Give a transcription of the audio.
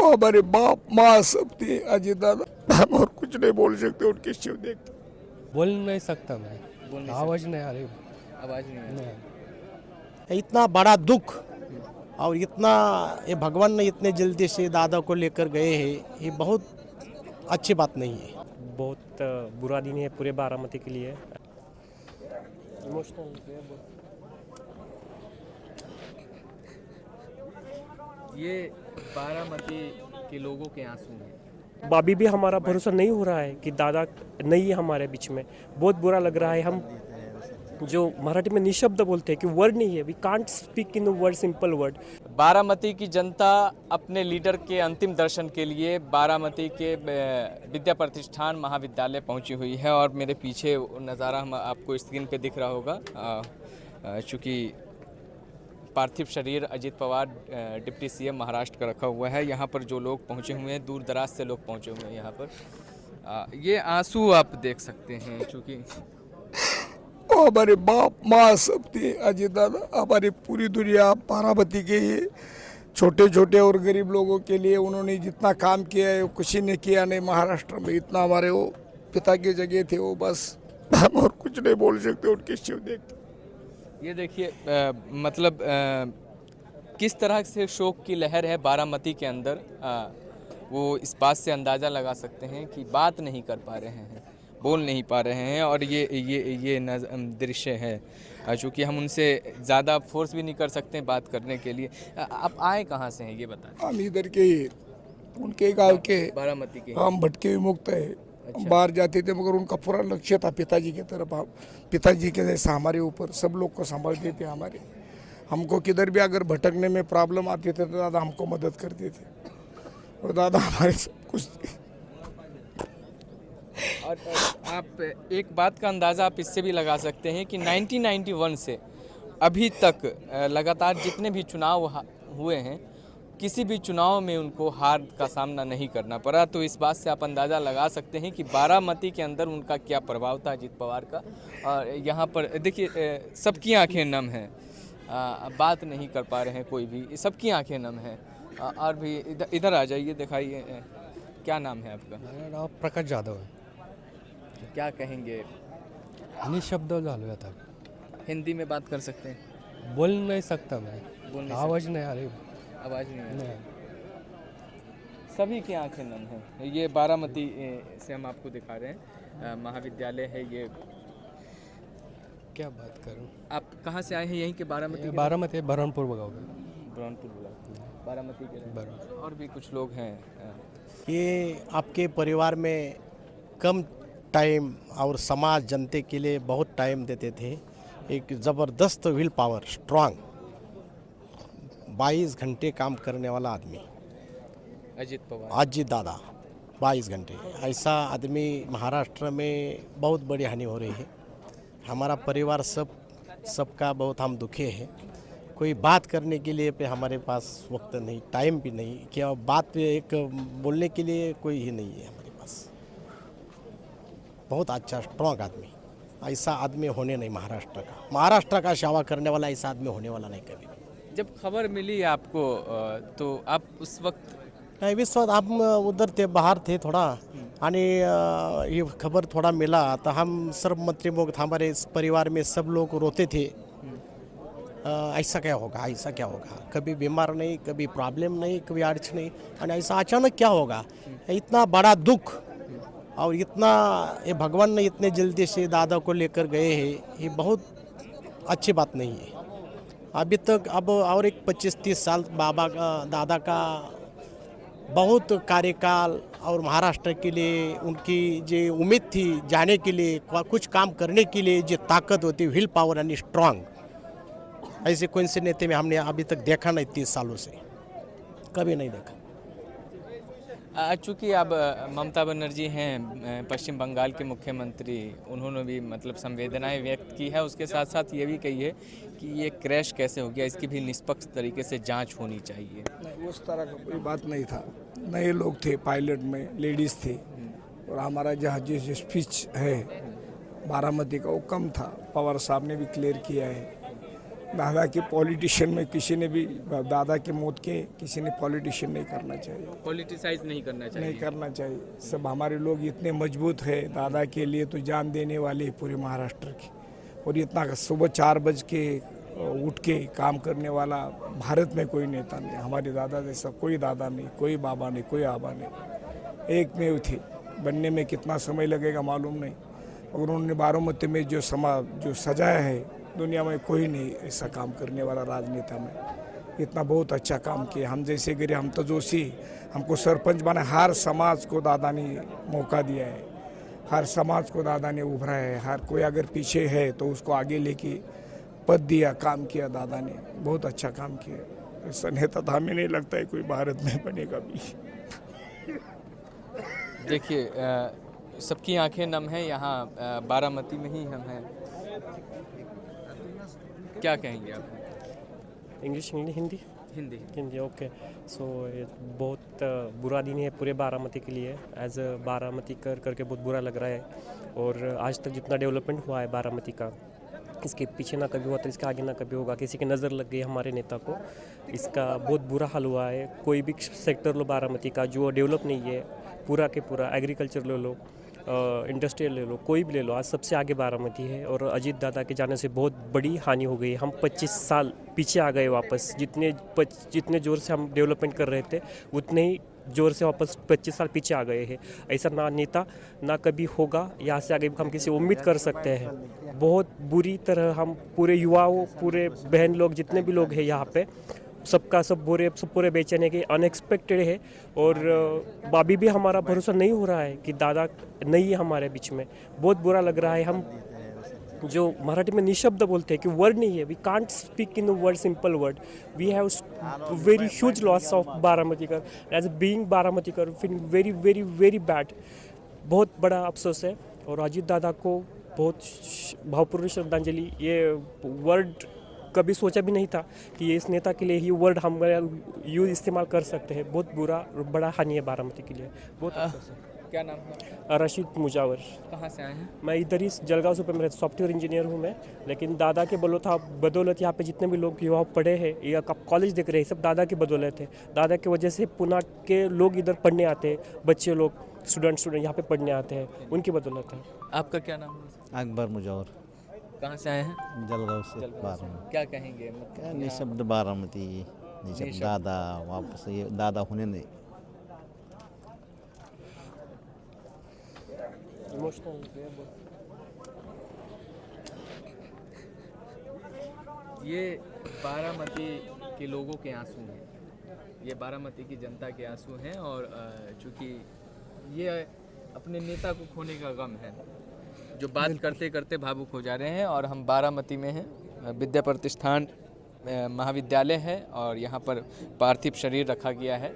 वो हमारे बाप माँ सब थे अजय दादा, हम और कुछ नहीं बोल सकते उनके शिव देख के। बोल नहीं सकता मैं, बोल नहीं आवाज नहीं आ रही। सकते, आवाज नहीं आ रही। नहीं। इतना बड़ा दुख और इतना ये भगवान ने इतने जल्दी से दादा को लेकर गए हैं, ये बहुत अच्छी बात नहीं है। बहुत बुरा दिन है पूरे बारामती के लिए। ये बारामती के लोगों के आंसू हैं। अभी भी हमारा भरोसा नहीं हो रहा है कि दादा नहीं है हमारे बीच में। बहुत बुरा लग रहा है। हम जो मराठी में निशब्द बोलते हैं कि वर्ड नहीं है, we can't speak in word, simple word. Baramati की जनता अपने लीडर के अंतिम दर्शन के लिए बारामती के विद्या प्रतिष्ठान महाविद्यालय पहुंची हुई है और मेरे पीछे नज़ारा हम आपको स्क्रीन पे दिख रहा होगा। चूँकि पार्थिव शरीर अजित पवार डिप्टी सीएम महाराष्ट्र का रखा हुआ है, यहाँ पर जो लोग पहुँचे हुए हैं, दूर दराज से लोग पहुँचे हुए हैं यहाँ पर। ये आंसू आप देख सकते हैं, चूँकि वो हमारे बाप माँ सब थे अजय दादा, हमारी पूरी दुनिया बारामती के ये छोटे छोटे और गरीब लोगों के लिए उन्होंने जितना काम किया है वो किसी ने किया नहीं महाराष्ट्र में। इतना हमारे वो पिता की जगह थे, वो बस हम और कुछ नहीं बोल सकते उनके शिव देख के। ये देखिए मतलब किस तरह से शोक की लहर है बारामती के अंदर। वो इस बात से अंदाज़ा लगा सकते हैं कि बात नहीं कर पा रहे हैं, बोल नहीं पा रहे हैं। और ये दृश्य है, चूँकि हम उनसे ज़्यादा फोर्स भी नहीं कर सकते बात करने के लिए। आप आए कहाँ से हैं ये बताएं। हम इधर के ही, उनके गांव के बारामती के। हम भटके विमुक्त है। हम बाहर जाते थे मगर उनका पूरा लक्ष्य था पिताजी की तरफ। पिताजी के जैसा हमारे ऊपर सब लोग को संभालते थे। हमारे हमको किधर भी अगर भटकने में प्रॉब्लम आती थी तो दादा हमको मदद करते थे और दादा हमारे सब कुछ थे। और आप एक बात का अंदाज़ा आप इससे भी लगा सकते हैं कि 1991 से अभी तक लगातार जितने भी चुनाव हुए हैं, किसी भी चुनाव में उनको हार का सामना नहीं करना पड़ा। तो इस बात से आप अंदाज़ा लगा सकते हैं कि बारामती के अंदर उनका क्या प्रभाव था अजित पवार का। और यहाँ पर देखिए सबकी आंखें नम हैं, बात नहीं कर पा रहे हैं कोई भी, सबकी आंखें नम हैं। और भी इधर आ जाइए, दिखाइए क्या नाम है आपका। मेरा नाव प्रकाश जाधव है। क्या कहेंगे, निशब्द झालो आता, हिंदी में बात कर सकते हैं। बोल नहीं सकता मैं, बोल नहीं आवाज नहीं आ रही। आवाज़ नहीं आ रही। नहीं। सभी की आंखें नम हैं। ये बारामती से हम आपको दिखा रहे हैं, महाविद्यालय है ये। क्या बात करूं। आप कहाँ से आए हैं? यहीं के बारामती के? बारामती बरहनपुर बगाओ बुरहानपुर ब्लॉक, बारामती के। और भी कुछ लोग हैं। ये आपके परिवार में कम टाइम और समाज जनते के लिए बहुत टाइम देते थे। एक ज़बरदस्त विल पावर, स्ट्रांग, 22 घंटे काम करने वाला आदमी अजित पवार, अजित दादा। 22 घंटे ऐसा आदमी महाराष्ट्र में बहुत बड़ी हानि हो रही है। हमारा परिवार सबका बहुत हम दुखे हैं। कोई बात करने के लिए पे हमारे पास वक्त नहीं, टाइम भी नहीं, क्या बात एक बोलने के लिए कोई ही नहीं है हमारे पास। बहुत अच्छा स्ट्रॉन्ग आदमी, ऐसा आदमी होने नहीं महाराष्ट्र का सेवा करने वाला ऐसा आदमी होने वाला नहीं कभी। जब खबर मिली आपको तो आप उस वक्त नहीं, इस वक्त हम उधर थे, बाहर थे थोड़ा, आणि ये खबर थोड़ा मिला तो हम सर्व मंत्री लोग हमारे इस परिवार में सब लोग रोते थे। ऐसा क्या होगा, ऐसा क्या होगा, कभी बीमार नहीं, कभी प्रॉब्लम नहीं, कभी अड़चन नहीं, और ऐसा अचानक क्या होगा। इतना बड़ा दुख और इतना ये भगवान ने इतने जल्दी से दादा को लेकर गए हैं, ये बहुत अच्छी बात नहीं है। अभी तक अब और एक 25-30 साल बाबा का दादा का बहुत कार्यकाल और महाराष्ट्र के लिए उनकी जो उम्मीद थी जाने के लिए, कुछ काम करने के लिए जो ताकत होती, विल पावर यानी स्ट्रांग, ऐसे कोई से नेता में हमने अभी तक देखा नहीं। 30 सालों से कभी नहीं देखा। चूँकि अब ममता बनर्जी हैं पश्चिम बंगाल के मुख्यमंत्री, उन्होंने भी मतलब संवेदनाएं व्यक्त की है। उसके साथ साथ ये भी कही है कि ये क्रैश कैसे हो गया, इसकी भी निष्पक्ष तरीके से जांच होनी चाहिए। नहीं, उस तरह का कोई बात नहीं था। नए लोग थे पायलट में, लेडीज़ थे, और हमारा जहाज जो स्पीच है बारामती का वो कम था। पवार साहब ने भी क्लियर किया है दादा के पॉलिटिशियन में किसी ने भी दादा के मौत के किसी ने पॉलिटिशियन नहीं करना चाहिए, पॉलिटिसाइज नहीं करना चाहिए। नहीं करना चाहिए। सब हमारे लोग इतने मजबूत है, दादा के लिए तो जान देने वाले पूरे महाराष्ट्र के, और इतना सुबह 4 बज के उठ के काम करने वाला भारत में कोई नेता नहीं। हमारे दादा जैसा कोई दादा नहीं, कोई बाबा नहीं, कोई आबा नहीं, एक में थे। बनने में कितना समय लगेगा मालूम नहीं, और उन्होंने बारामती में जो सजाया है, दुनिया में कोई नहीं ऐसा काम करने वाला राजनेता में। इतना बहुत अच्छा काम किया। हम जैसे गिरे, हम तो जोशी, हमको सरपंच बना, हर समाज को दादा ने मौका दिया है, हर समाज को दादा ने उभरा है। हर कोई अगर पीछे है तो उसको आगे लेके पद दिया, काम किया दादा ने, बहुत अच्छा काम किया। ऐसा नेता तो हमें नहीं लगता है कोई भारत में बनेगा भी। देखिए सबकी आंखें नम हैं, यहाँ बारामती में ही हम हैं। क्या कहेंगे आप? इंग्लिश हिंदी हिंदी। हिंदी ओके। सो ये बहुत बुरा दिन है पूरे बारामती के लिए। एज अ बारामती करके बहुत बुरा लग रहा है। और आज तक जितना डेवलपमेंट हुआ है बारामती का, इसके पीछे ना कभी हुआ तो इसके आगे ना कभी होगा। किसी की नज़र लग गई हमारे नेता को, इसका बहुत बुरा हाल हुआ है। कोई भी सेक्टर लो बारामती का जो डेवलप नहीं है, पूरा के पूरा एग्रीकल्चर ले लो, इंडस्ट्रियल ले लो, कोई भी ले लो, आज सबसे आगे बारामती है। और अजीत दादा के जाने से बहुत बड़ी हानि हो गई। हम 25 साल पीछे आ गए वापस। जितने ज़ोर से हम डेवलपमेंट कर रहे थे, उतने ही ज़ोर से वापस 25 साल पीछे आ गए हैं। ऐसा ना नेता ना कभी होगा, यहाँ से आगे हम किसी उम्मीद कर सकते हैं। बहुत बुरी तरह हम पूरे युवाओं, पूरे बहन लोग, जितने भी लोग हैं यहाँ पे, सबका सब पूरे बेचैन है कि अनएक्सपेक्टेड है। और अभी भी हमारा भरोसा नहीं हो रहा है कि दादा नहीं है हमारे बीच में। बहुत बुरा लग रहा है। हम जो मराठी में निशब्द बोलते हैं कि वर्ड नहीं है, we can't speak in word, simple word. We have very huge loss of बारामतीकर। एज बीइंग बारामतीकर feeling very very very bad. बहुत बड़ा अफसोस है। और अजीत दादा को बहुत भावपूर्ण श्रद्धांजलि। ये वर्ड कभी सोचा भी नहीं था कि ये इस नेता के लिए ही वर्ड हम यूज इस्तेमाल कर सकते हैं। बहुत बुरा और बड़ा हानि है बारामती के लिए। बहुत अफसोस है। क्या नाम है? रशीद मुजावर। कहाँ से आए हैं? मैं इधर ही जलगांव से में सॉफ्टवेयर इंजीनियर हूँ मैं। लेकिन दादा के बदौलत यहाँ पे जितने भी लोग युवा पढ़े हैं या कॉलेज देख रहे हैं, सब दादा की बदौलत है। दादा की वजह से पुणे के लोग इधर पढ़ने आते हैं, बच्चे लोग, स्टूडेंट यहाँ पे पढ़ने आते हैं, उनकी बदौलत है। आपका क्या नाम है? अकबर मुजवर। कहाँ से आए हैं? जलगांव से बारामती। क्या कहेंगे? क्या निशब्द बारामती, निशब्द दादा वापस ये दादा होने नहीं। ये बारामती के लोगों के आंसू हैं, ये बारामती की जनता के आंसू हैं। और चूँकि ये अपने नेता को खोने का गम है, जो बात करते करते भावुक हो जा रहे हैं। और हम बारामती में हैं, विद्या प्रतिष्ठान महाविद्यालय है, और यहाँ पर पार्थिव शरीर रखा गया है।